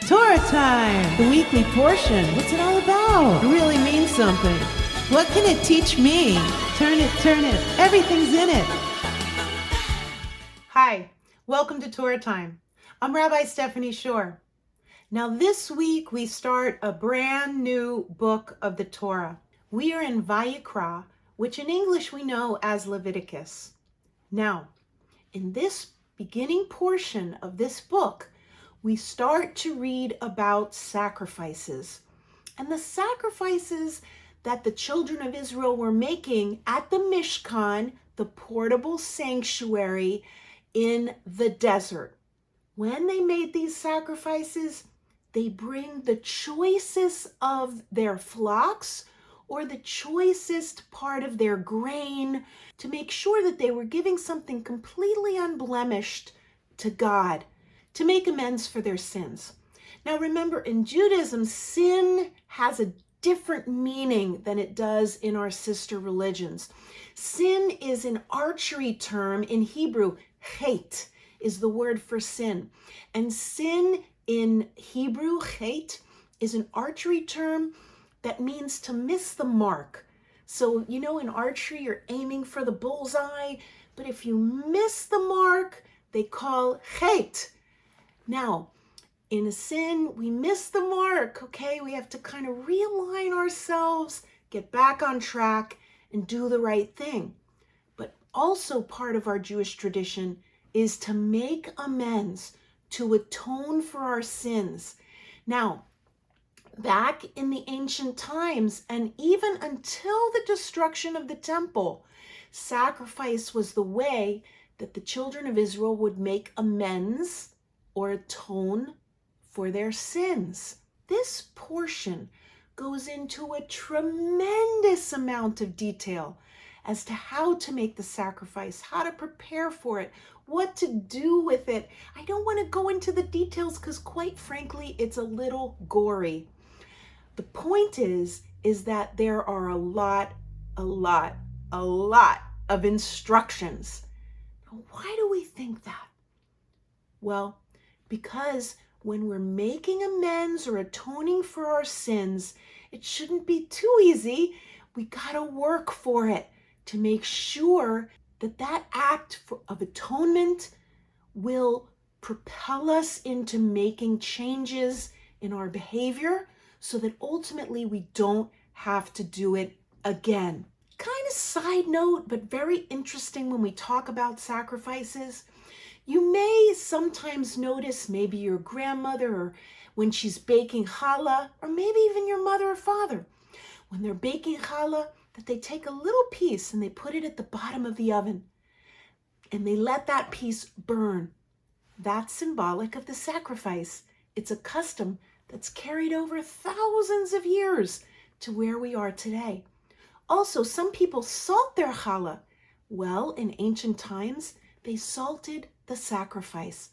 Torah time! The weekly portion. What's it all about? It really means something. What can it teach me? Turn it. Everything's in it. Hi, welcome to Torah time. I'm Rabbi Stephanie Shore. Now this week we start a brand new book of the Torah. We are in Vayikra, which in English we know as Leviticus. Now, in this beginning portion of this book, we start to read about sacrifices. And the sacrifices that the children of Israel were making at the Mishkan, the portable sanctuary in the desert. When they made these sacrifices, they bring the choicest of their flocks or the choicest part of their grain to make sure that they were giving something completely unblemished to God, to make amends for their sins. Now remember, in Judaism, sin has a different meaning than it does in our sister religions. Sin is an archery term in Hebrew. Chet is the word for sin. And sin in Hebrew, chet, is an archery term that means to miss the mark. So, in archery, you're aiming for the bullseye, but if you miss the mark, they call chet. Now, in a sin, we miss the mark, okay? We have to kind of realign ourselves, get back on track, and do the right thing. But also part of our Jewish tradition is to make amends, to atone for our sins. Now, back in the ancient times, and even until the destruction of the temple, sacrifice was the way that the children of Israel would make amends or atone for their sins. This portion goes into a tremendous amount of detail as to how to make the sacrifice, how to prepare for it, what to do with it. I don't want to go into the details because quite frankly, it's a little gory. The point is that there are a lot of instructions. Why do we think that? Well, because when we're making amends or atoning for our sins, it shouldn't be too easy. We gotta work for it to make sure that act of atonement will propel us into making changes in our behavior so that ultimately we don't have to do it again. Kind of side note, but very interesting when we talk about sacrifices. You may sometimes notice maybe your grandmother or when she's baking challah, or maybe even your mother or father, when they're baking challah, that they take a little piece and they put it at the bottom of the oven and they let that piece burn. That's symbolic of the sacrifice. It's a custom that's carried over thousands of years to where we are today. Also, some people salt their challah. Well, in ancient times, they salted the sacrifice.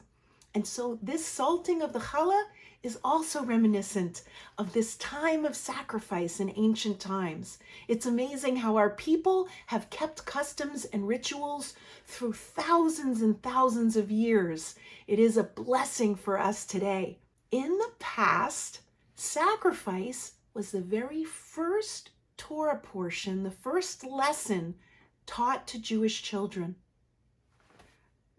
And so this salting of the challah is also reminiscent of this time of sacrifice in ancient times. It's amazing how our people have kept customs and rituals through thousands and thousands of years. It is a blessing for us today. In the past, sacrifice was the very first Torah portion, the first lesson taught to Jewish children.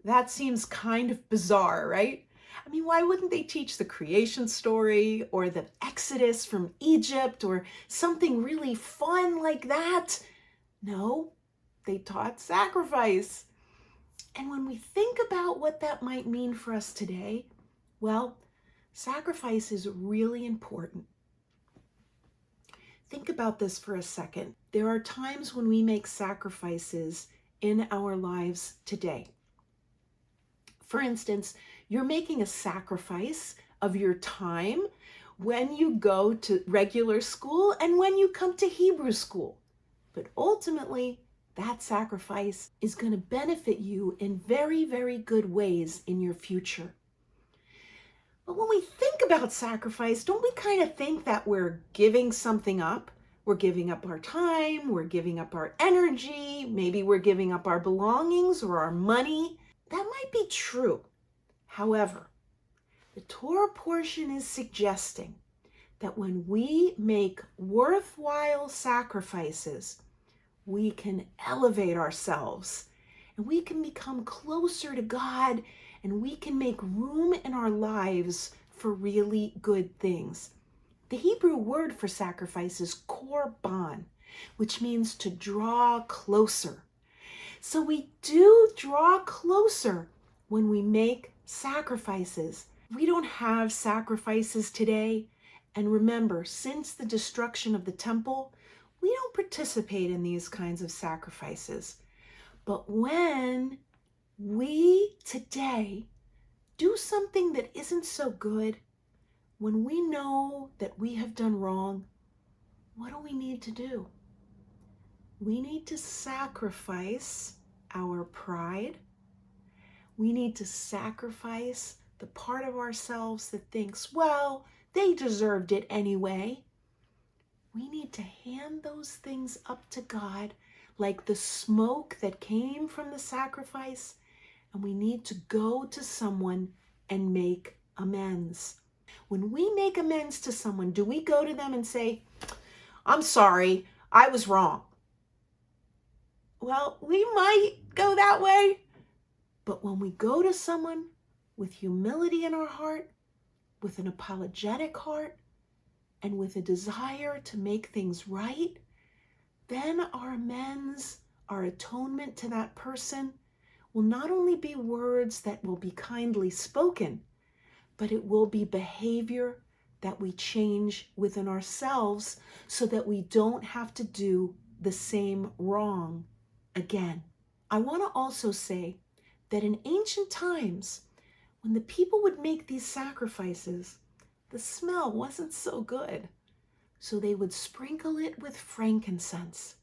That seems kind of bizarre, right? I mean, why wouldn't they teach the creation story or the Exodus from Egypt or something really fun like that? No, they taught sacrifice. And when we think about what that might mean for us today, well, sacrifice is really important. Think about this for a second. There are times when we make sacrifices in our lives today. For instance, you're making a sacrifice of your time when you go to regular school and when you come to Hebrew school. But ultimately, that sacrifice is going to benefit you in very, very good ways in your future. But when we think about sacrifice, don't we kind of think that we're giving something up? We're giving up our time, we're giving up our energy, maybe we're giving up our belongings or our money. That might be true. However, The Torah portion is suggesting that when we make worthwhile sacrifices, we can elevate ourselves and we can become closer to God, and we can make room in our lives for really good things. The Hebrew word for sacrifice is korban, which means to draw closer. So we do draw closer when we make sacrifices. We don't have sacrifices today. And remember, since the destruction of the temple, we don't participate in these kinds of sacrifices. But when we today do something that isn't so good, when we know that we have done wrong, what do we need to do? We need to sacrifice our pride. We need to sacrifice the part of ourselves that thinks, well, they deserved it anyway. We need to hand those things up to God like the smoke that came from the sacrifice, and we need to go to someone and make amends. When we make amends to someone, do we go to them and say, I'm sorry, I was wrong? Well, we might go that way, but when we go to someone with humility in our heart, with an apologetic heart, and with a desire to make things right, then our amends, our atonement to that person will not only be words that will be kindly spoken, but it will be behavior that we change within ourselves so that we don't have to do the same wrong again. I want to also say that in ancient times, when the people would make these sacrifices, the smell wasn't so good. So they would sprinkle it with frankincense.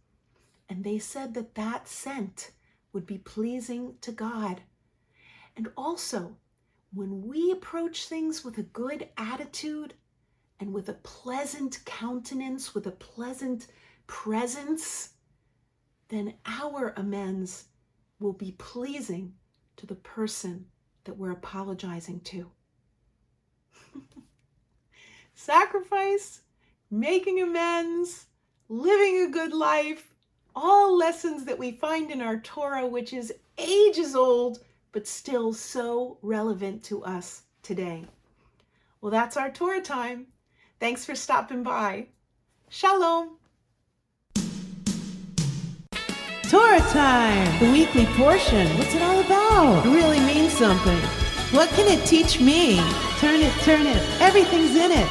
And they said that that scent would be pleasing to God. And also, when we approach things with a good attitude and with a pleasant countenance, with a pleasant presence, then our amends will be pleasing to the person that we're apologizing to. Sacrifice, making amends, living a good life, all lessons that we find in our Torah, which is ages old, but still so relevant to us today. Well, that's our Torah time. Thanks for stopping by. Shalom. Torah time! The weekly portion. What's it all about? It really means something. What can it teach me? Turn it. Everything's in it.